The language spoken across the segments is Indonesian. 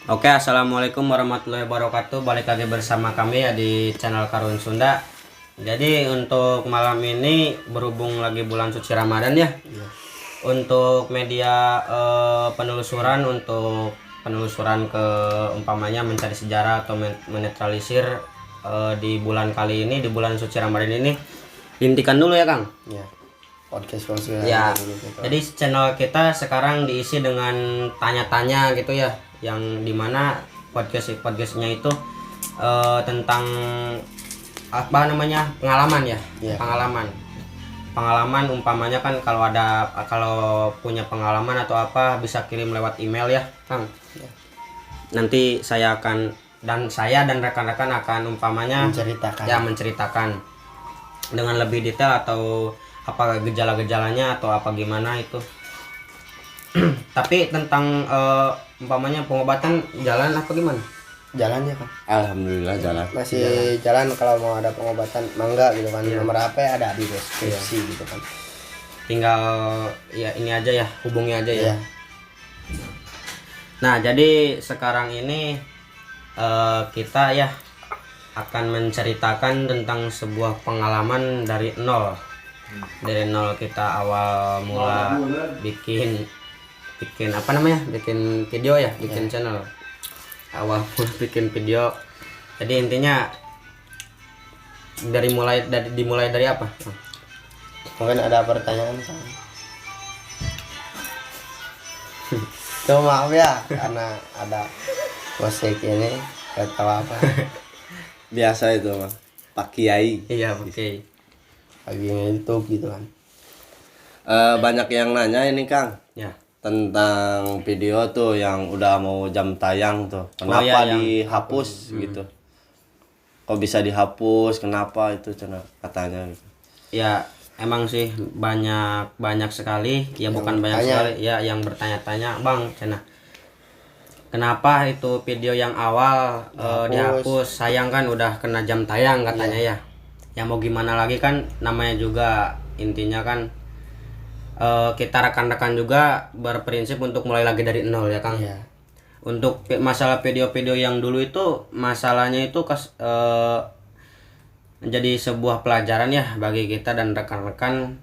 Oke, assalamualaikum warahmatullahi wabarakatuh. Balik lagi bersama kami ya di channel Karun Sunda. Jadi untuk malam ini berhubung lagi bulan suci Ramadan ya. Untuk media penelusuran ke umpamanya mencari sejarah atau menetralisir di bulan kali ini, di bulan suci Ramadan ini, dihentikan dulu ya Kang. Ya, podcast Ya, jadi channel kita sekarang diisi dengan tanya-tanya gitu ya, yang dimana podcastnya itu tentang apa namanya, pengalaman ya, pengalaman umpamanya kan kalau punya pengalaman atau apa bisa kirim lewat email ya Kang. Nanti saya dan rekan-rekan akan umpamanya menceritakan dengan lebih detail atau apa gejala-gejalanya atau apa gimana itu. Tapi tentang umpamanya pengobatan jalan apa gimana? Jalannya kan Alhamdulillah jalan. masih jalan. Kalau mau ada pengobatan mangga gitu kan, nomor HP ada di deskripsi gitu kan. Tinggal ya ini aja ya, hubungi aja ya. Iya. Nah, jadi sekarang ini kita ya akan menceritakan tentang sebuah pengalaman dari nol. Dari nol kita awal mula bikin apa namanya? Bikin video ya, bikin channel. Awal mula bikin video. Jadi intinya dimulai dari apa? Mungkin ada pertanyaan kan? Tuh maaf ya karena ada musik ini gak tahu apa. Biasa itu mah. Pak Kiai. Iya, oke. Lagi YouTube gitu kan. Banyak yang nanya ini Kang Ya. tentang video tuh yang udah mau jam tayang tuh. Kenapa ya, dihapus gitu? Kok bisa dihapus? Kenapa itu katanya gitu. Ya, emang sih banyak sekali ya, bukan banyak sekali ya yang bertanya-tanya, Bang, kenapa itu video yang awal dihapus? Sayang kan udah kena jam tayang katanya ya. Ya mau gimana lagi kan, namanya juga intinya kan kita rekan-rekan juga berprinsip untuk mulai lagi dari nol ya Kang. Iya. Untuk masalah video-video yang dulu itu masalahnya itu menjadi sebuah pelajaran ya bagi kita dan rekan-rekan.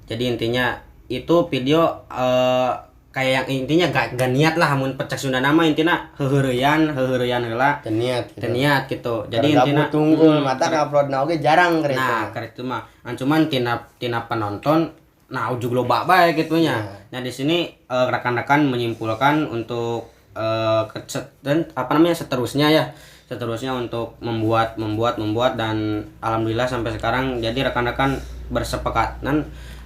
Jadi intinya itu video kayak yang intinya gak niat lah, mun pecah Sunda nama intinya heureuyan heula niat gitu. Jadi intinya tunggu mata upload oke jarang kereta. Nah, itu mah cuman tina penonton nah ujug loba bae gitunya. Nah, di sini rekan-rekan menyimpulkan untuk seterusnya untuk membuat dan alhamdulillah sampai sekarang jadi rekan-rekan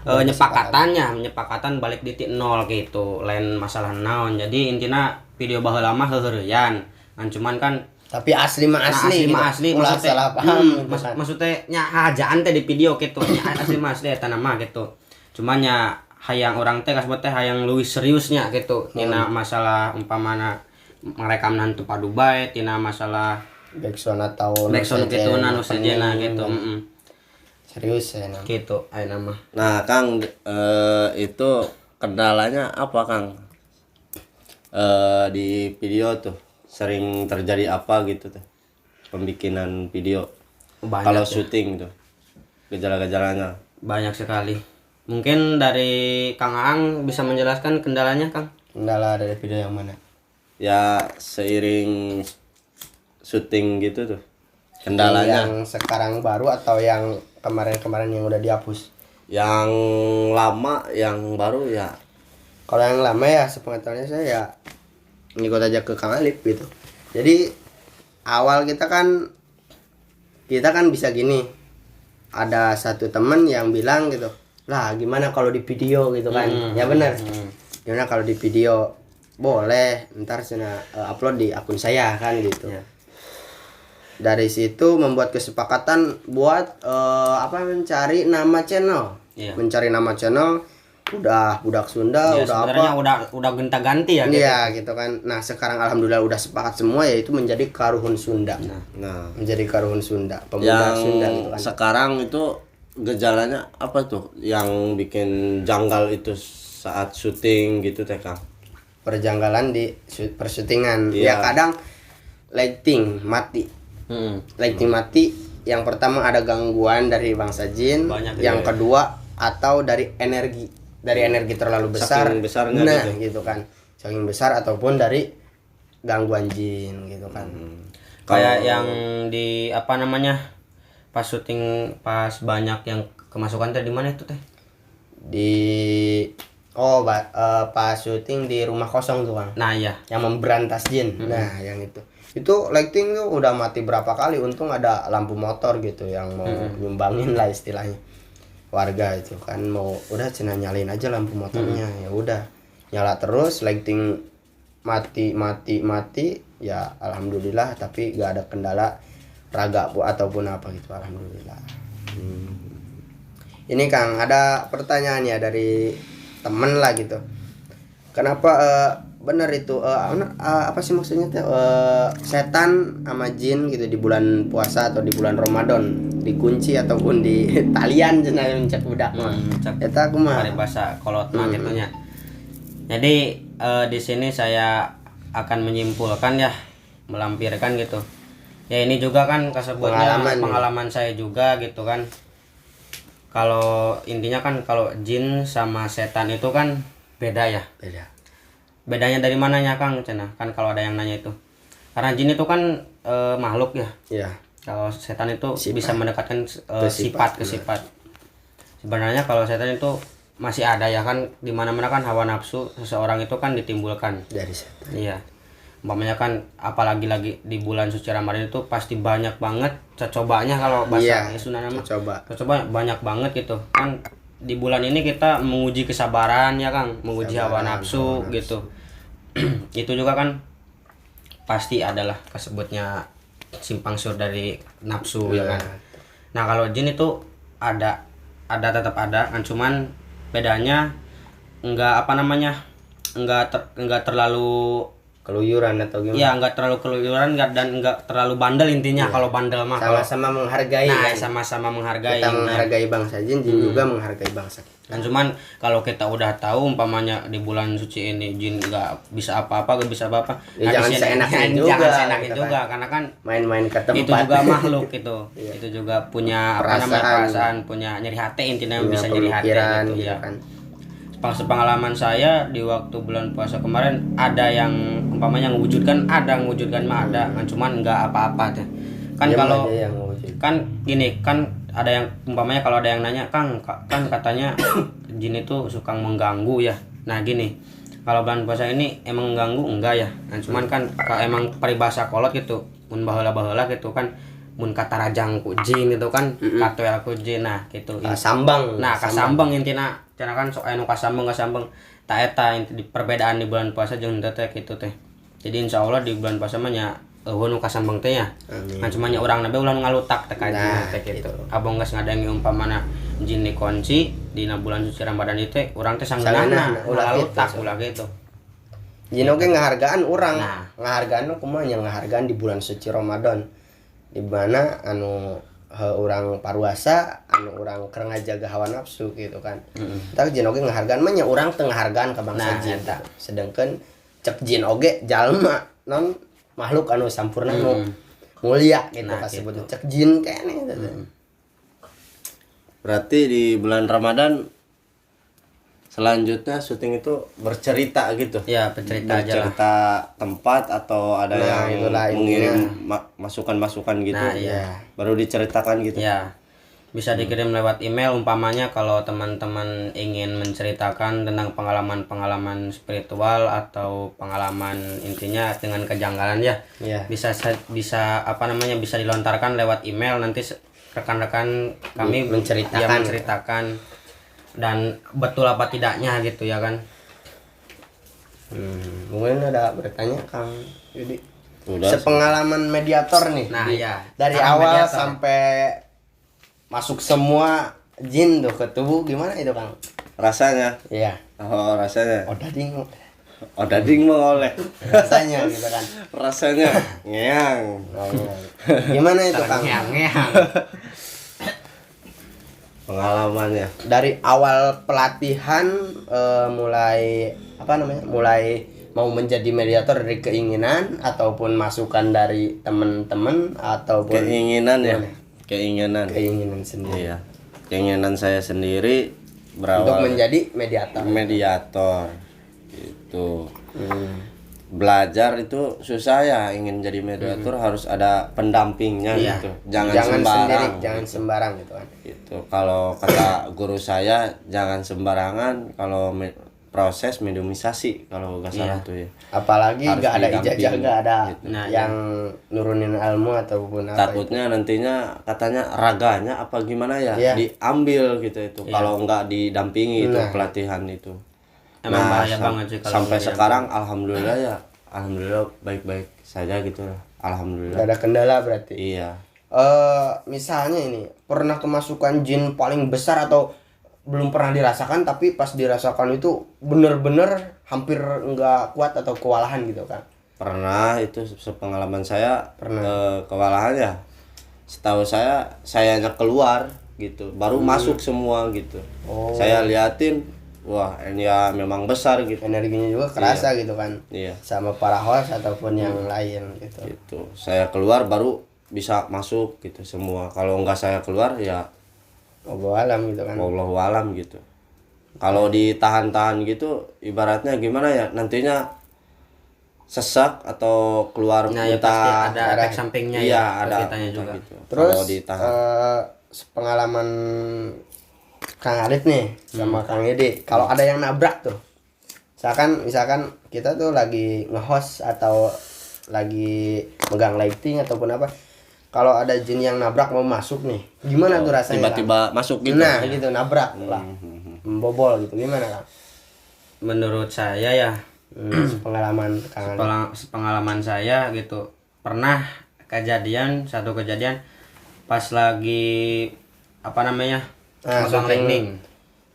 menyepakatan balik di titik nol gitu, lain masalah naon. Jadi intinya video baheula mah heureuyan cuman kan tapi asli asli ulah salah paham maksudnya nya hajaan teh di video gitu nya asli eta nama gitu. Cuman ya hayang orang teh kasebut teh hayang leuwih seriusnya gitu tina masalah umpamana merekam nantu padu bae, tina masalah backsound atau gitu nu sejena gitu. Serius ya nah. Gitu aya nama. Nah Kang itu kendalanya apa Kang? Di video tuh sering terjadi apa gitu tuh pembikinan video kalau syuting tuh gejala-gejalanya banyak sekali. Mungkin dari Kang Aang bisa menjelaskan kendalanya Kang. Kendala dari video yang mana? Ya seiring syuting gitu tuh kendalanya. Yang sekarang baru atau yang kemarin yang udah dihapus? Yang lama, yang baru ya. Kalau yang lama ya sepengetahuannya saya ya ngikut aja ke Kang Alip gitu. Jadi awal kita kan bisa gini. Ada satu temen yang bilang gitu, lah gimana kalau di video gitu kan. Ya benar. Gimana kalau di video? Boleh, ntar saya upload di akun saya kan gitu. Dari situ membuat kesepakatan buat mencari nama channel. Mencari nama channel udah budak Sunda ya, udah sebenarnya udah gonta-ganti ya gitu. Iya gitu kan. Nah, sekarang alhamdulillah udah sepakat semua yaitu menjadi Karuhun Sunda. Nah, menjadi Karuhun Sunda, pemuda yang Sunda gitu kan. Sekarang itu gejalanya apa tuh yang bikin janggal itu saat syuting gitu teh Kang? perjanggalan di persyutingan. Iya. Ya kadang lighting mati. Lighting mati. Yang pertama ada gangguan dari bangsa jin. Banyak, yang iya. kedua atau dari energi terlalu besar. Saking besarnya nah gitu. gitu kan. Saking besar ataupun dari gangguan jin gitu kan. Kayak yang di apa namanya pas syuting pas banyak yang kemasukan teh di mana itu teh? Di pas syuting di rumah kosong tuh Kang. Nah iya. Yang memberantas jin. Nah, yang itu lighting tuh udah mati berapa kali, untung ada lampu motor gitu yang mau nyumbangin lah istilahnya warga itu kan, mau udah cina nyalain aja lampu motornya. Ya udah nyala terus, lighting mati ya alhamdulillah, tapi gak ada kendala raga ataupun apa gitu, alhamdulillah. Ini Kang, ada pertanyaan ya dari temen lah gitu, kenapa bener itu apa sih maksudnya teh, setan sama jin gitu di bulan puasa atau di bulan Ramadan dikunci ataupun di talian cenah cek budak mah. Eta kumaha? Paribasa kolot mah gitunya. Jadi di sini saya akan menyimpulkan ya, melampirkan gitu. Ya ini juga kan kasebutnya pengalaman saya juga gitu kan. Kalau intinya kan kalau jin sama setan itu kan beda ya. Bedanya dari mananya Kang cenah? Kan kalau ada yang nanya itu. Karena jin itu kan makhluk ya. Iya. Kalau setan itu bisa mendekatkan sifat ke sifat. Sebenarnya kalau setan itu masih ada ya kan, di mana-mana kan hawa nafsu seseorang itu kan ditimbulkan Dari setan. iya. Umpamanya kan apalagi lagi di bulan suci Ramadan itu pasti banyak banget cobanya, kalau bahasa Sunda nama coba banyak banget gitu kan. Di bulan ini kita menguji kesabaran ya Kang, menguji hawa nafsu gitu. Itu juga kan pasti adalah kesebutnya simpang siur dari nafsu ya kan. Nah kalau jin itu ada tetap ada kan, cuman bedanya enggak apa namanya enggak terlalu Keluyuran atau gimana? ya enggak terlalu keluyuran dan enggak terlalu bandel intinya. Kalau bandel mah sama-sama menghargai nah kan? sama-sama menghargai. Kita menghargai bangsa jin juga menghargai bangsa kita. Dan cuman kalau kita udah tahu umpamanya di bulan suci ini jin nggak bisa apa-apa, nggak bisa apa-apa, Jangan seenaknya juga. Jangan seenaknya gitu juga kan. Karena kan main-main ke tempat. itu juga makhluk itu. Itu juga punya perasaan, punya nyeri hati intinya, bisa nyeri hati gitu ya. Kan. Pengalaman saya di waktu bulan puasa kemarin ada yang umpamanya mewujudkan mah ada kan, cuman nggak apa-apa deh. Kan kalau kan gini kan, ada yang umpamanya kalau ada yang nanya Kang, kan katanya jin itu suka mengganggu ya. Nah gini, kalau bulan puasa ini emang mengganggu enggak ya? Nah cuman kan kalau emang paribasa kolot gitu, mun baheula-baheula gitu kan, mun kata rajang ku jin itu kan, katuel ku jin, nah gitu. Sambang. Nah kasambang intina, cenah kan sok anu kasambang ta eta di perbedaan di bulan puasa jeung teh gitu teh. Jadi insyaallah di bulan puasa mah nya nu kasambang teh ya. Kan cuma nya urang nabe ulah ngalutak teh ka jin teh gitu. Abong geus ngadangi umpamana jin dikunci dina bulan suci Ramadan itu urang teh sangeunana ulah ngalutak ulah gitu. Jin oge ngahargaan urang. Ngahargaan kumaha nya ngahargaan di bulan suci Ramadan. Di mana anu urang paruasa, anu urang keur ngajaga hawa nafsu gitu kan. Tapi jin oge ngahargaan mah nya urang teu ngahargaan ka bangsa jin. Sedengkeun cek jin oge jalma non makhluk anu sampurna nu mulia gitu kasebut cek jin keneh gitu. Berarti di bulan Ramadan selanjutnya syuting itu bercerita gitu. Ya, bercerita tempat atau ada yang mengirim masukan-masukan gitu. Nah, iya. Baru diceritakan gitu. Ya. Bisa dikirim lewat email umpamanya kalau teman-teman ingin menceritakan tentang pengalaman-pengalaman spiritual atau pengalaman intinya dengan kejanggalan ya. Bisa apa namanya, bisa dilontarkan lewat email, nanti rekan-rekan kami menceritakan dan betul apa tidaknya gitu ya kan. Mungkin ada bertanya Kang Yudi. Sepengalaman mediator nih. Nah, iya. Dari awal sampai masuk semua jin tuh ke tubuh, gimana itu Kang? Rasanya? Iya. Oh, rasanya. Odading mengoleh. Rasanya gitu kan. Rasanya ngeang. Gimana itu Kang? Ngeang. Pengalamannya dari awal pelatihan mulai mau menjadi mediator dari keinginan ataupun masukan dari teman-teman ataupun Keinginan ya. gimana? Keinginan sendiri. Iya. Keinginan saya sendiri Untuk berawal menjadi mediator. mediator. Itu. Belajar itu susah ya, ingin jadi mediator harus ada pendampingnya Iya. gitu. Jangan sendiri, sembarang. jangan sembarang gitu kan. Gitu. Kalau kata guru saya jangan sembarangan kalau proses mediumisasi kalau nggak salah tuh ya. Apalagi Harus nggak ada didampingi. ijazah, nggak ada Nah, yang nurunin ilmu ataupun apa. Takutnya nantinya katanya raganya apa gimana ya Iya. diambil gitu itu kalau nggak didampingi itu pelatihan itu. Emang bahaya banget sih kalau sampai nggak sekarang alhamdulillah ya, alhamdulillah baik-baik saja gitu lah. Alhamdulillah. Nggak ada kendala berarti. Iya. Misalnya ini pernah kemasukan jin paling besar atau belum pernah dirasakan tapi pas dirasakan itu bener-bener hampir nggak kuat atau kewalahan gitu kan. Pernah itu sepengalaman saya kewalahan ya. Setahu sayanya keluar gitu, baru masuk semua gitu. Saya liatin, wah ini ya memang besar gitu. Energinya juga kerasa gitu kan. Iya. Sama para host ataupun yang lain gitu. Gitu. Saya keluar baru bisa masuk gitu semua. Kalau nggak saya keluar ya Wallahu alam gitu kan. wallahu alam gitu. Kalau ditahan-tahan gitu ibaratnya gimana ya, nantinya sesak atau keluar Nah, ya muntah. pasti ada efek sampingnya Iya, ya ada kitanya juga. gitu. Terus Kalau ditahan. pengalaman Kang Alit nih sama Kang Edi, kalau ada yang nabrak tuh, misalkan kita tuh lagi nge-host atau lagi megang lighting ataupun apa, kalau ada jin yang nabrak mau masuk nih, gimana tuh rasanya? Tiba-tiba masuk gitu. Nah gitu nabrak lah, membobol gitu, gimana Kang? Menurut saya ya Pengalaman Kang Alit. pengalaman saya gitu, pernah satu kejadian pas lagi apa namanya megang lightning.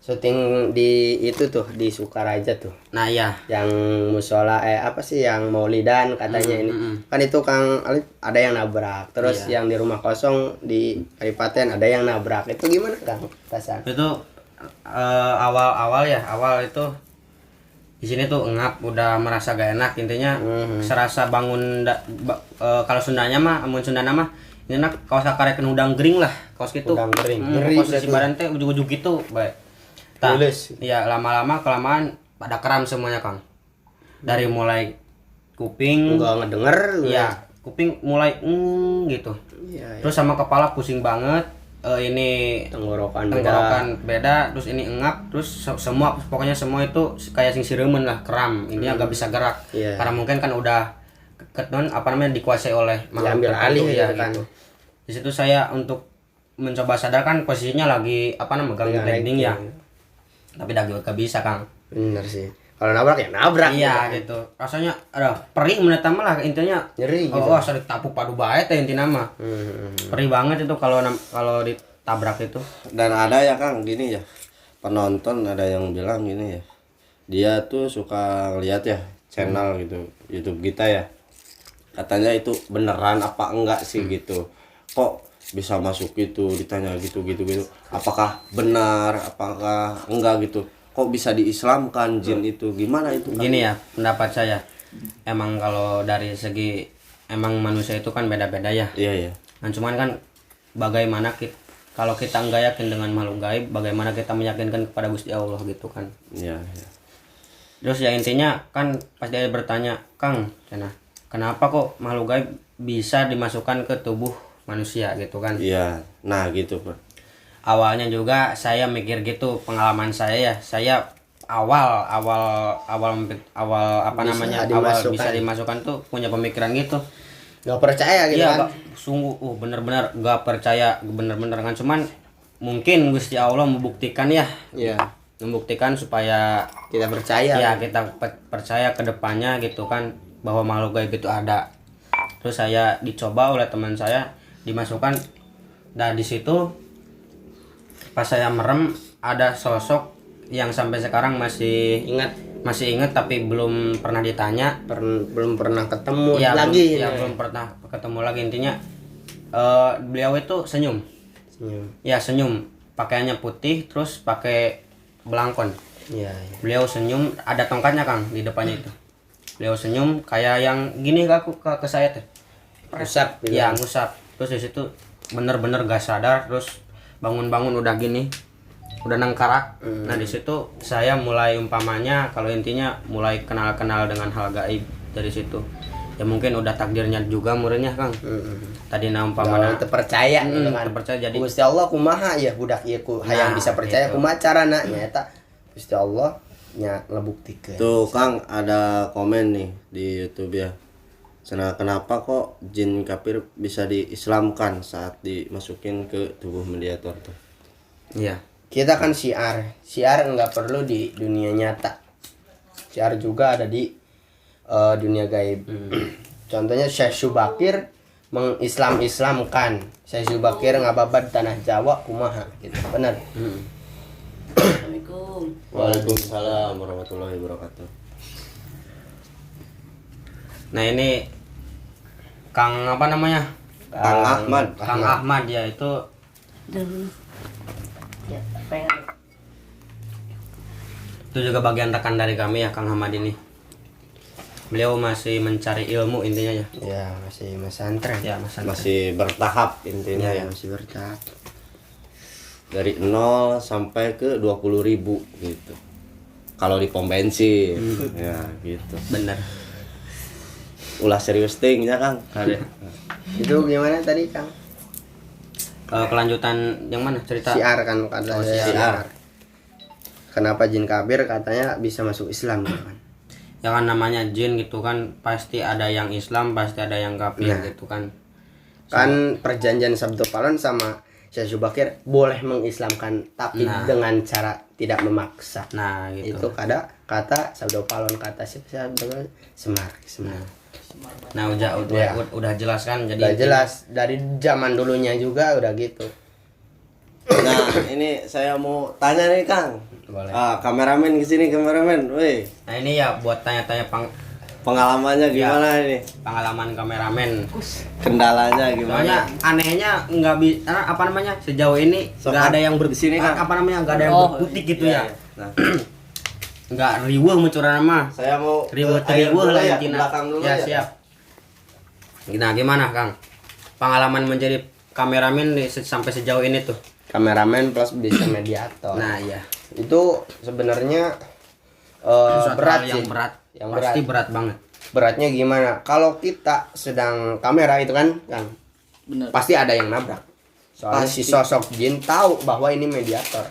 Syuting di itu tuh di Sukaraja tuh. Nah ya, Yang musola apa sih yang Maulidan katanya ini kan itu Kang Alif ada yang nabrak terus yang di rumah kosong di Kadipaten ada yang nabrak itu gimana Kang perasaan? itu awal itu di sini tuh ngap udah merasa gak enak intinya. Serasa bangun kalau Sundanya mah ini nak kaos akareken udang gering lah kaos gitu. Udang gering. Ngeri Posisi badan teh ujug-ujug gitu baik. Tulus. Iya, lama-lama kelamaan pada kram semuanya Kang. Dari mulai kuping, Enggak ngedenger iya, kuping mulai gitu. Iya, Terus sama kepala pusing banget. Ini tenggorokan beda, terus ini engap, terus semua pokoknya semua itu kayak sing siremen lah, kram. Ini agak bisa gerak. Iya. Karena mungkin kan udah dikuasai oleh makhluk diambil alih tertentu, gitu kan. Di situ saya untuk mencoba sadar kan posisinya lagi megang landing ya. Tapi dah gak bisa Kang. Bener sih. Kalau nabrak ya nabrak. Iya gitu. Rasanya perih menetama lah intinya. Nyeri gitu. Oh, asal ditapuk padu bae teh intina mah. Perih banget itu kalau ditabrak itu. Dan ada ya Kang gini ya, penonton ada yang bilang gini ya, dia tuh suka lihat ya channel gitu YouTube kita ya, katanya itu beneran apa enggak sih gitu, kok bisa masuk gitu, ditanya gitu apakah benar apakah enggak gitu, kok bisa diislamkan jin itu, gimana itu Kang? Gini ya pendapat saya, emang kalau dari segi emang manusia itu kan beda-beda ya. Iya. Nah, cuman kan bagaimana kalau kita nggak yakin dengan makhluk gaib, bagaimana kita meyakinkan kepada Gusti Allah gitu kan. Iya. Terus ya intinya kan pas dia bertanya, Kang, kenapa kok makhluk gaib bisa dimasukkan ke tubuh manusia gitu kan. Iya, nah gitu Pak. Awalnya juga saya mikir gitu, pengalaman saya ya, saya awal bisa dimasukkan tuh punya pemikiran gitu. Gak percaya gitu Iya, kan. sungguh bener-bener gak percaya, bener-bener kan, cuman mungkin Gusti Allah membuktikan ya. Iya. Membuktikan supaya Kita percaya. ya kita percaya ke depannya gitu kan bahwa makhluk gaib itu ada. Terus saya dicoba oleh teman saya dimasukkan, dan di situ pas saya merem ada sosok yang sampai sekarang masih ingat tapi belum pernah ditanya, belum pernah ketemu ya, lagi. belum pernah ketemu lagi. Intinya beliau itu senyum. Ya senyum, pakaiannya putih terus pakai belangkon. Iya. Beliau senyum, ada tongkatnya Kang di depannya itu. Beliau senyum kayak yang gini ke saya teh. Usap gitu. Ya ngusap. Terus di situ bener-bener gak sadar, terus bangun-bangun udah gini, udah nengkarak. Nah di situ saya mulai umpamanya kalau intinya mulai kenal-kenal dengan hal gaib dari situ. Ya mungkin udah takdirnya juga muridnya Kang. Tadi umpamana terpercaya gitu kan. terpercaya jadi Gusti Allah kumaha ya budak ieu ku hayang Nah, bisa percaya gitu. kumaha carana nyata Gusti Allah nya ngebuktikeun. Tuh Kang, ada komen nih di YouTube ya. Kenapa kok jin kafir bisa diislamkan saat dimasukin ke tubuh mediator tuh? iya. Kita kan siar nggak perlu di dunia nyata. Siar juga ada di dunia gaib. Contohnya Syekh Subakir mengislamkan. Syekh Subakir ngababad tanah Jawa kumaha gitu. Benar. Assalamualaikum. Waalaikumsalam warahmatullahi wabarakatuh. Nah ini Kang apa namanya? Kang Ahmad. Kang Ahmad ya itu Dan ya, apa yang itu juga bagian rekan dari kami ya Kang Ahmad ini. Beliau masih mencari ilmu intinya ya. Ya, masih mesantren. Ya Mas Andri. Masih bertahap intinya ya. Masih bertahap. Dari 0 sampai ke 20.000 gitu. Kalau di pom bensin ya gitu. Bener. Ulah serius ting ya Kang. Kade. Itu gimana tadi, Kang? Kelanjutan yang mana cerita? Siar kan katanya. siar. Kenapa jin kafir katanya bisa masuk Islam gitu kan? Ya kan namanya jin gitu kan pasti ada yang Islam pasti ada yang kafir Nah. gitu kan. Kan perjanjian Sabtu Palon sama Syekh Subakir boleh mengislamkan tapi Nah. dengan cara tidak memaksa. Nah gitu. Itu kata Sabtu Palon kata Sabtu Semar. Nah Ya. udah jelas kan jadi Udah jelas dari zaman dulunya juga udah gitu. Nah, ini saya mau tanya nih Kang. Boleh. Kameramen kesini kameramen. Woi, Nah ini ya buat tanya-tanya pengalamannya gimana ini? pengalaman kameramen. Kendalanya Soalnya gimana? anehnya nggak bisa apa namanya sejauh ini Sok, nggak ada yang di sini, Kang. apa namanya nggak ada yang berkutik gitu ya. Nah, Nggak riweuh mencurana mah. saya mau Riweuh ke air dulu lah ya, ke intina. belakang dulu Ya ya. siap. Nah gimana Kang? Pengalaman menjadi kameramen sampai sejauh ini tuh. Kameramen plus bisa mediator. Nah iya. Itu sebenarnya Suatu berat hal yang sih. berat. Yang Pasti berat banget. Beratnya gimana? Kalau kita sedang kamera itu kan, benar. pasti ada yang nabrak. Soalnya si sosok jin tahu bahwa ini mediator.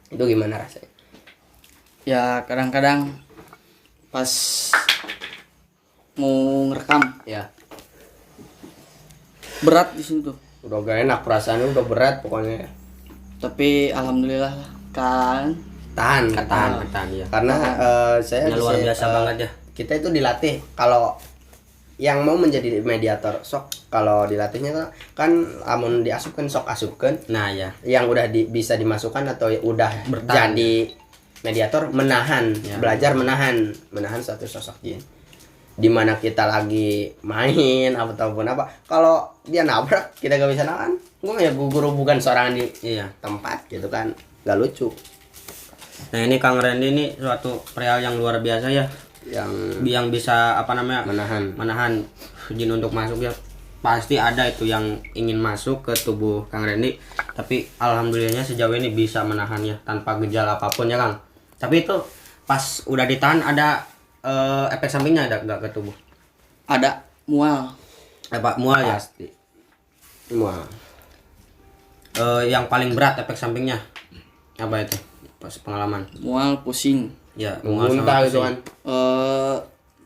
Itu gimana rasanya? Ya kadang-kadang pas mau ngerekam Ya, berat di situ. udah gak enak perasaannya udah berat pokoknya. Tapi alhamdulillah lah kan. Tahan. Ketahan ya. Karena saya Ini luar bisa, biasa banget ya. Kita itu dilatih kalau yang mau menjadi mediator sok kalau dilatihnya kan amun diasupkan sok asupkan Nah ya. yang udah bisa dimasukkan atau udah Bertahan, jadi mediator menahan Ya. belajar menahan satu sosok jin dimana kita lagi main ataupun apa kalau dia nabrak kita gak bisa nahan gue ya guru bukan seorang di Iya. tempat gitu kan gak lucu Nah ini Kang Randy ini suatu perihal yang luar biasa ya. yang Bisa apa namanya menahan jin untuk masuk ya. Pasti ada itu yang ingin masuk ke tubuh Kang Randy. Tapi alhamdulillahnya sejauh ini bisa menahannya tanpa gejala apapun ya Kang. Tapi itu pas udah ditahan ada efek sampingnya ada nggak ke tubuh? Ada mual. Pak mual ya. pasti semua Yang paling berat efek sampingnya apa itu? Pas pengalaman. Mual, pusing, Ya mual sama muntah gitu pusing. kan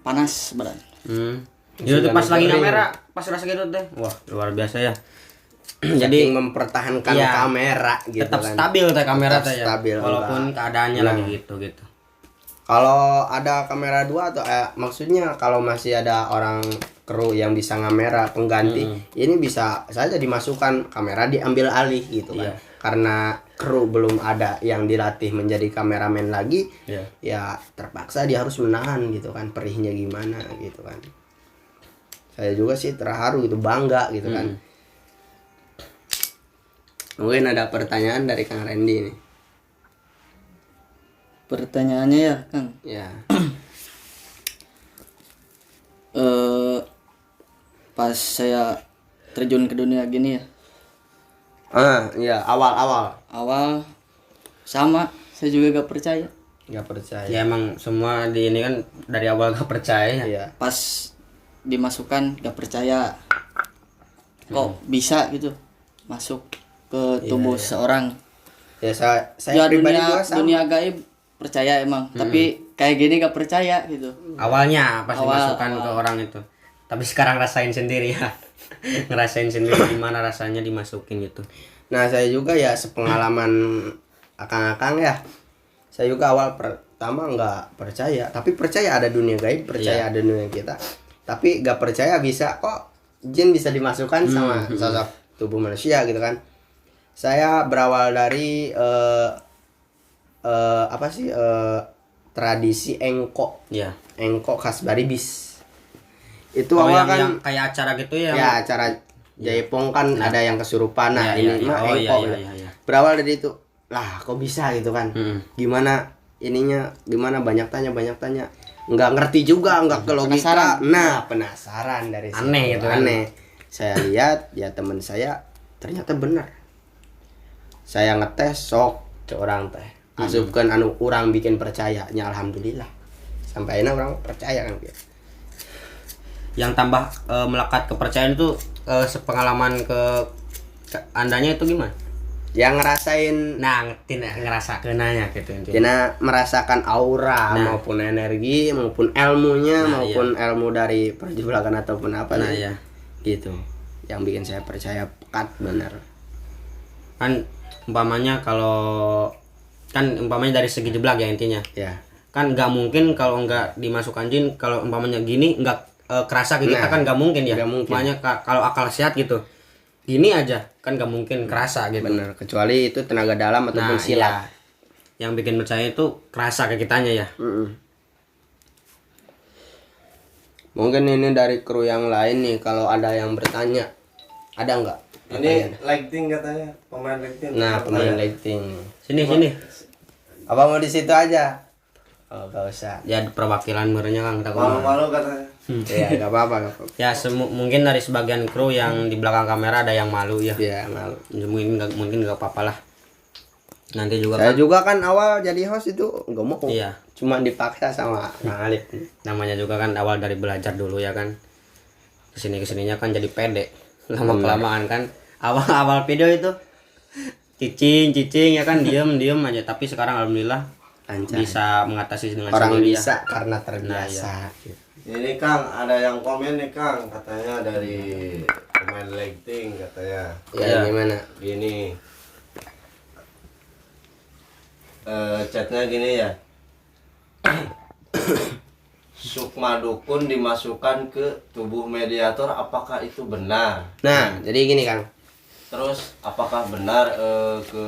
panas badan. Itu tuh pas lagi kamera, pas rasa gitu teh. Wah, luar biasa ya. jadi mempertahankan Iya. kamera gitu Tetap kan stabil teh kamera Tetap teh ya. stabil, Walaupun enggak. keadaannya lagi gitu. kalau ada kamera dua atau maksudnya kalau masih ada orang kru yang bisa ngamera pengganti ini bisa saja dimasukkan kamera diambil alih gitu kan Iya. karena kru belum ada yang dilatih menjadi kameramen lagi Iya. ya terpaksa dia harus menahan gitu kan perihnya gimana gitu kan saya juga sih terharu gitu bangga gitu kan mungkin ada pertanyaan dari Kang Randy nih Pertanyaannya ya Kang, ya pas saya terjun ke dunia gini ya. Iya, awal Awal sama, saya juga gak percaya. nggak percaya. Ya emang semua di ini kan dari awal gak percaya. Iya. Pas dimasukkan gak percaya. Kok bisa gitu masuk ke tubuh seorang. Ya saya Ya pribadi juga sama. dunia gaib percaya emang, tapi kayak gini gak percaya gitu. Awalnya pas Awal. dimasukkan ke orang itu. Tapi sekarang rasain sendiri ya. Ngerasain sendiri gimana rasanya dimasukin gitu. Nah, saya juga ya sepengalaman akang-akang ya. Saya juga awal pertama nggak percaya, tapi percaya ada dunia gaib, percaya ada dunia kita. Tapi nggak percaya bisa kok jin bisa dimasukkan sama sosok tubuh manusia gitu kan. Saya berawal dari tradisi engko. Iya. Engko khas Baribis. Itu Oh, awal yang, kan yang kayak acara gitu ya. ya acara Jaipong kan ada yang kesurupan. Nah, Iya, ini iya, mah oh, engko. iya, gitu. iya, iya. Berawal dari itu. Lah, kok bisa gitu kan? Gimana ininya? Gimana banyak tanya. Nggak ngerti juga, nggak ke logika. Penasaran. Nah, penasaran dari situ. Aneh gitu kan. Aneh. Saya lihat ya teman saya ternyata benar. Saya ngetes sok ke orang teh. Asupkan anu orang bikin percayanya alhamdulillah. Sampai akhirnya orang percaya kan gitu. Yang tambah melekat kepercayaan itu sepengalaman ke andanya itu gimana? Yang ngerasain Nah, ngerasa kenanya gitu intinya. Tina merasakan aura Nah. maupun energi maupun ilmunya Nah, maupun ilmu dari perjulakan ataupun apa Nah, sih. iya. Gitu yang bikin saya percaya pekat bener. Kan umpamanya dari segi jeblak ya intinya. Ya Kan nggak mungkin kalau nggak dimasukkan jin, kalau umpamanya gini nggak kerasa ke kita Nah, kan nggak mungkin ya. nggak mungkin. Makanya kalau akal sehat gitu gini aja kan nggak mungkin kerasa gitu. bener, kecuali itu tenaga dalam ataupun Nah, silat. iya. Yang bikin percaya itu kerasa ke kitanya ya. Mm-mm. Mungkin ini dari kru yang lain nih, kalau ada yang bertanya, ada nggak? Ini lighting katanya, pemain lighting. Nah, pemain lighting. Sini. Apa mau di situ aja? Oh, gak usah. Ya perwakilan merenya kan kita ngomong. Malu-malu katanya. Ya, gak apa-apa, gak apa-apa. Ya mungkin dari sebagian kru yang di belakang kamera ada yang malu ya. Ya, malu. Ya, mungkin nggak apa-apa lah. Nanti juga Saya kan juga kan awal jadi host itu nggak mau. iya. Cuma dipaksa sama Kang Alif. Namanya juga kan awal dari belajar dulu ya kan. Kesininya kan jadi pede. Lama kelamaan kan. Awal video itu cicing ya kan diem aja. Tapi sekarang alhamdulillah Lancar. bisa mengatasi dengan Orang sendiri bisa ya. karena terbiasa. Ini Kang, ada yang komen nih Kang, katanya dari pemain lighting katanya. Ya, Iya. gimana? Gini. Chatnya gini ya. Sukma dukun dimasukkan ke tubuh mediator, apakah itu benar? Nah, jadi gini Kang. Terus apakah benar ke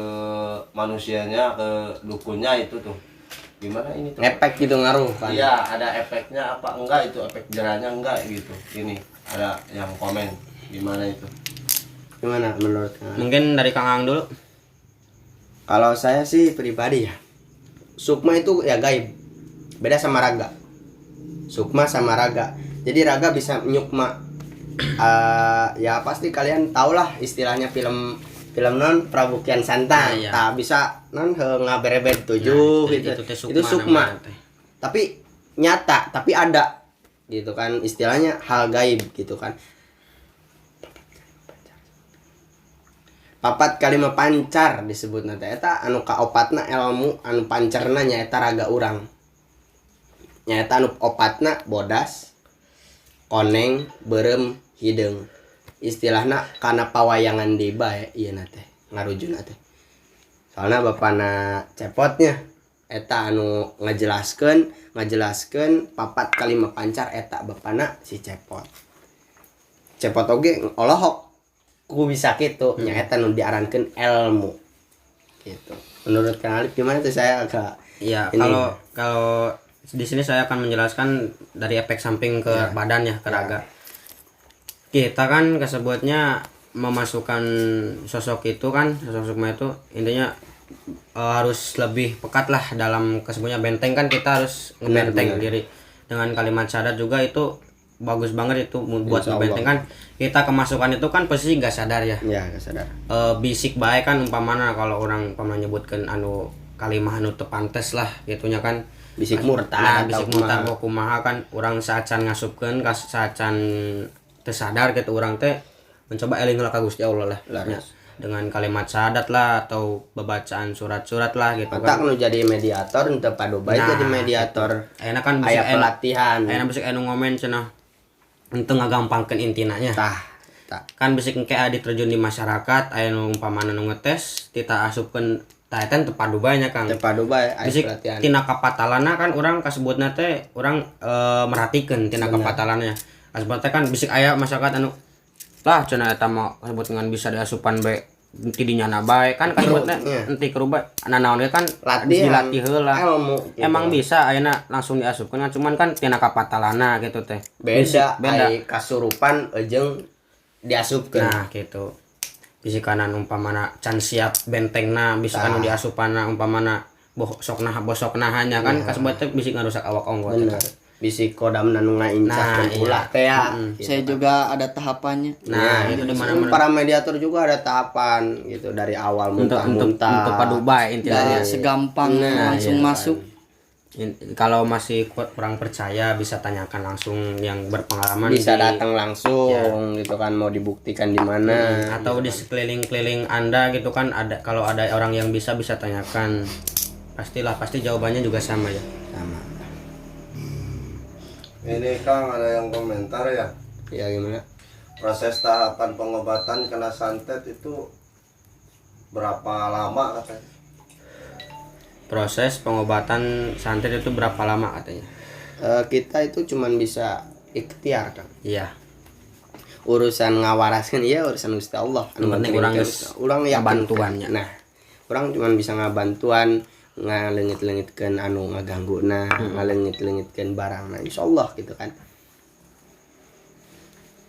manusianya, ke dukunnya itu tuh? Gimana ini tuh? Efek gitu ngaruh kan? Iya, ada efeknya apa enggak itu, efek jerahnya enggak gitu. Ini ada yang komen gimana itu? Gimana menurut Kang Alif? Mungkin dari Kang Ang dulu. Kalau saya sih pribadi ya, sukma itu ya gaib. Beda sama raga. Sukma sama raga. Jadi raga bisa nyukma. Ya pasti kalian tau lah istilahnya film non Prabu Kian Santang. Nah, iya. Nah, bisa non ngaberebet 7 Nah, gitu. teh Itu sukma. namanya teh. Tapi nyata, tapi ada gitu kan, istilahnya hal gaib gitu kan. Papat kalima pancar disebut nanti eta anu kaopatna ilmu anu pancerna nyaeta raga urang, nyaeta anu opatna bodas koneng berem hideung, istilahna kana pawayangan di bae ieu nate ngarujuna teh. Soalna bapana cepotnya eta anu ngajelaskeun papat kalima pancar eta bapana si cepot oge olohok ku bisa gitu nyaeta nu diarankeun ilmu gitu. Menurut Kang Alif gimana tuh? Saya agak Iya, ini. kalau di sini saya akan menjelaskan dari efek samping ke badan ya, ke raga. Kita kan kesebutnya memasukkan sosok itu kan, sosok sukma itu intinya harus lebih pekat lah dalam kesebutnya benteng kan, kita harus ngebenteng Benar. diri dengan kalimat syahadat juga itu bagus banget itu buat Insya Allah. ngebenteng kan. Kita kemasukan itu kan pasti nggak sadar ya. Ya gak sadar. Bisik baik kan umpamana kalau orang umpamanya nyebutkan anu kalimah anu teu pantes lah gitunya kan. Bisik murtad Nah, atau bisik murtad kumaha kan orang saacan ngasupkeun saacan teu sadar gitu orang teh mencoba eling heula ka Gusti Allah lah. Ya, dengan kalimat syahadat lah atau bacaan surat-surat lah gitu Mata kan. kan jadi mediator untuk padu baik Nah, jadi mediator. Ayeuna kan Aya bisa pelatihan. ayeuna bisa anu ngomen cenah. Itu ngagampangkeun intina nya. Tah. Kan bisa kayak diterjun di masyarakat aya nu umpamana nu ngetes kita asupkeun tah eta teu padu bae nya Kang. Tepadu baik aya Bisik pelatihan. tina kapatalana kan orang kasebutna teh orang merhatikeun tina kapatalana. Kasebut teh kan bisik aya masyarakat anu lah cenah eta mah kasebut ngan bisa diasupan bae tidinya bae kan kasebutna enti keruba nanaon ge kan Latihan. dilatih heula. Ilmu, gitu. Emang bisa ayeuna langsung diasupkeun kan cuman kan tina kapatalana gitu teh. Beda, beda. ai kasurupan jeung diasupkeun. Nah gitu bisikanan umpamana can siap bentengna bisikanan diasupana umpamana bosokna hanya kan kasebut teh bisik ngarusak awak onggot. Bener. Bisi kodam nu ngaincah Nah, ulah teh ya. Saya juga ada tahapannya. Nah, itu di mana-mana Para mediator juga ada tahapan gitu dari awal untuk muntah-muntah. padu bae intinya. Gak segampang langsung masuk. Kalau masih kurang percaya bisa tanyakan langsung yang berpengalaman Bisa di- datang langsung gitu kan mau dibuktikan di mana. atau di sekeliling-keliling Anda gitu kan ada kalau ada orang yang bisa tanyakan. Pasti jawabannya juga sama ya. Sama. Ini Kang ada yang komentar ya. Ya gimana? Proses tahapan pengobatan kena santet itu berapa lama katanya? Proses pengobatan santet itu berapa lama katanya? Kita itu cuman bisa ikhtiar kan. Iya. Urusan ngawaraskan iya urusan Gusti Allah. Yang penting urang geus urang yakin ngabantuannya. Nah, urang cuman bisa ngabantuan ngalengit-lengitkeun anu ngagangguna, ngalengit-lengitkeun barangna insyaallah gitu kan.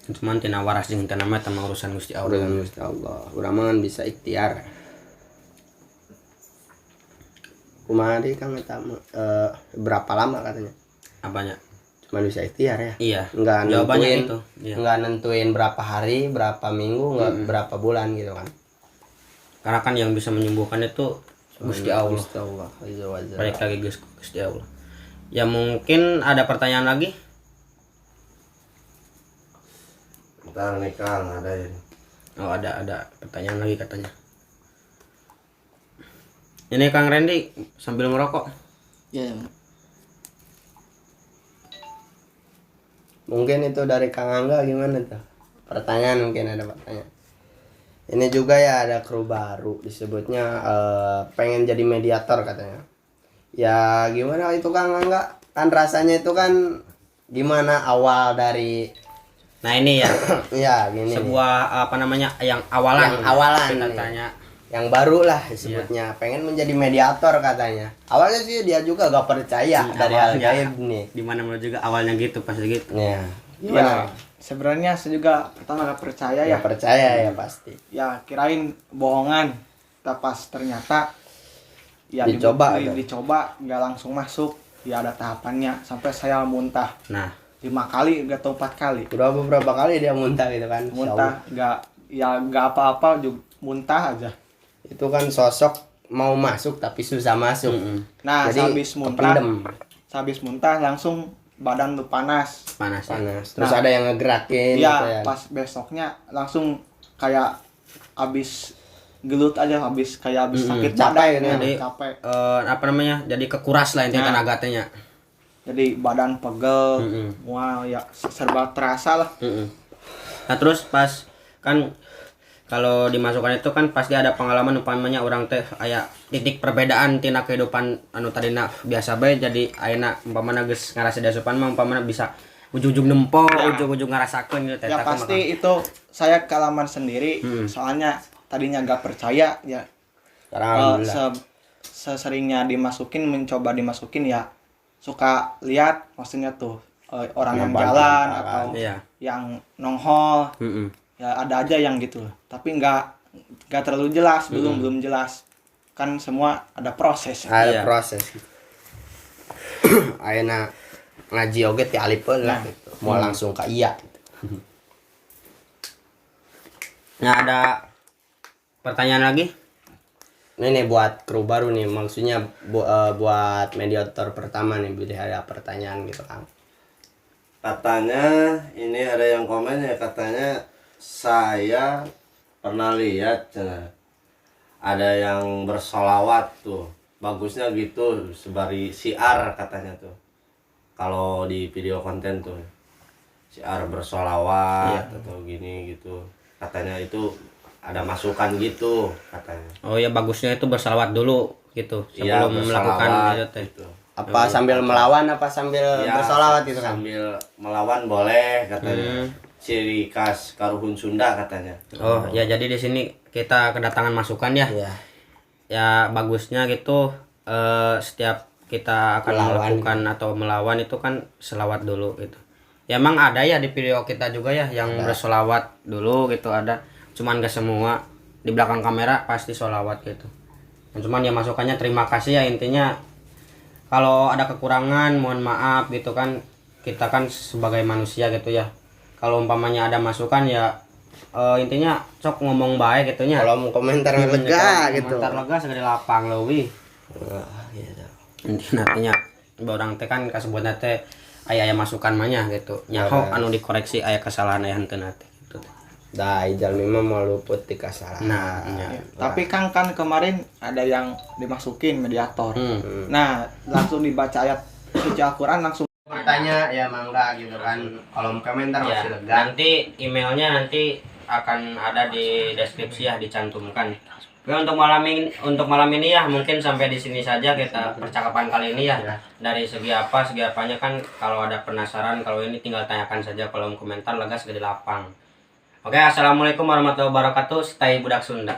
Cuman tina waras jeung tina mah tama urusan Gusti Allah. Urusan Gusti Allah. Urang mah kan bisa ikhtiar. Kumaha deui Kang eta berapa lama katanya? Apanya? Cuman bisa ikhtiar ya. Iya. Enggak Jawabannya nentuin, itu. Iya. enggak nentuin berapa hari, berapa minggu, enggak berapa bulan gitu kan. Karena kan yang bisa menyembuhkan itu Gusti Allah. Gusti Allah azza wa jalla. Balik lagi Gusti Allah. Ya mungkin ada pertanyaan lagi? Bentar nih Kang ada ini. Oh ada pertanyaan lagi katanya. Ini Kang Randy sambil ngerokok. Ya, Mungkin itu dari Kang Angga gimana tuh? Pertanyaan mungkin ada pertanyaan. Ini juga ya ada kru baru disebutnya pengen jadi mediator katanya. Ya gimana itu Kang Angga? Kan rasanya itu kan gimana awal dari Nah ini ya ya gini nih. sebuah apa namanya yang awalan. Yang awalan kita nih. tanya. Yang baru lah disebutnya pengen menjadi mediator katanya. Awalnya sih dia juga gak percaya dari hal awalnya. gaib nih. Di mana-mana juga awalnya gitu pasti gitu. Ya. Ya, Gimana? sebenarnya saya juga pertama gak percaya ya. Ya percaya ya pasti. Ya kirain bohongan. Tapi pas ternyata ya Dicoba, dicoba nggak langsung masuk. Ya ada tahapannya sampai saya muntah Nah 5 kali atau 4 kali. Udah beberapa kali dia muntah gitu kan. Insya Allah. Muntah nggak apa-apa juga muntah aja. Itu kan sosok mau masuk tapi susah masuk. Nah, Jadi kependem, habis muntah langsung badan tuh panas. panas ya. panas. Terus Nah. ada yang ngegerakin Iya, gitu ya. pas besoknya langsung kayak habis gelut aja, habis sakit Capek gitu ya. Jadi capek. apa namanya? Jadi kekuras lah intinya tenaga teh-nya. Jadi badan pegel, wah ya serba terasa lah. Nah terus pas kan kalau dimasukkan itu kan pasti ada pengalaman umpamanya orang teh aya titik perbedaan tina kehidupan anu tadina biasa bae jadi ayeuna umpamana geus ngarasa diasupan mah umpamana bisa ujug-ujug nempo, ujug-ujug ngarasakeun gitu Ya pasti itu saya kalaman sendiri, soalnya tadinya gak percaya ya. Sekarang alhamdulillah. Seseringnya mencoba dimasukin ya suka lihat maksudnya tuh orang yang jalan atau Iya. yang nongol. Ya ada aja yang gitu, tapi nggak terlalu jelas, belum jelas, kan semua ada proses. Ada Iya. proses. Ayeuna ngaji oge ti alipun lah gitu. Mau langsung ke iya gitu. Nah, ada pertanyaan lagi? Ini nih buat kru baru nih, maksudnya buat mediator pertama nih, bila ada pertanyaan gitu kan. Katanya ini ada yang komen ya, katanya saya pernah lihat ada yang bersolawat tuh, bagusnya gitu sebari siar katanya tuh. Kalau di video konten tuh siar bersolawat atau gini gitu, katanya itu ada masukan gitu katanya. Oh ya, bagusnya itu bersalawat dulu gitu Iya, sebelum melakukan bersolawat itu teh. gitu. Apa sambil melawan apa sambil Ya, bersolawat gitu kan? sambil melawan boleh katanya. Ciri khas Karuhun Sunda katanya. Oh ya, jadi di sini kita kedatangan masukan ya. Iya. Ya bagusnya gitu, setiap kita akan melakukan atau melawan itu kan selawat dulu gitu. Ya emang ada ya di video kita juga ya yang bersolawat dulu gitu, ada. Cuman gak semua, di belakang kamera pasti solawat gitu. Dan cuman ya masukannya terima kasih ya, intinya kalau ada kekurangan mohon maaf gitu kan, kita kan sebagai manusia gitu ya. Kalau umpamanya ada masukan ya intinya sok ngomong baik gitu nya. Kalau mau komentar lega gitu. Komentar lega segede lapang leuwih. Gitu. Intinya orang teh kan kasebutna teh aya masukan mah nya gitu. Nyaho anu dikoreksi aya kesalahan aya henteu teh gitu. Da jalmi mah mau luput ti kasalahan. Nah, nya. Tapi kan kemarin ada yang dimasukin mediator. Hmm. Nah, langsung dibaca ayat suci Al-Qur'an langsung. Bertanya ya mangga gitu kan. Kolom komentar Ya, masih lega. nanti emailnya nanti akan ada di deskripsi ya, dicantumkan. Oke, untuk malam ini ya mungkin sampai di sini saja kita percakapan kali ini ya. Dari segi apanya kan kalau ada penasaran kalau ini tinggal tanyakan saja kolom komentar lega segede lapang. Oke, assalamualaikum warahmatullahi wabarakatuh. Stay budak Sunda.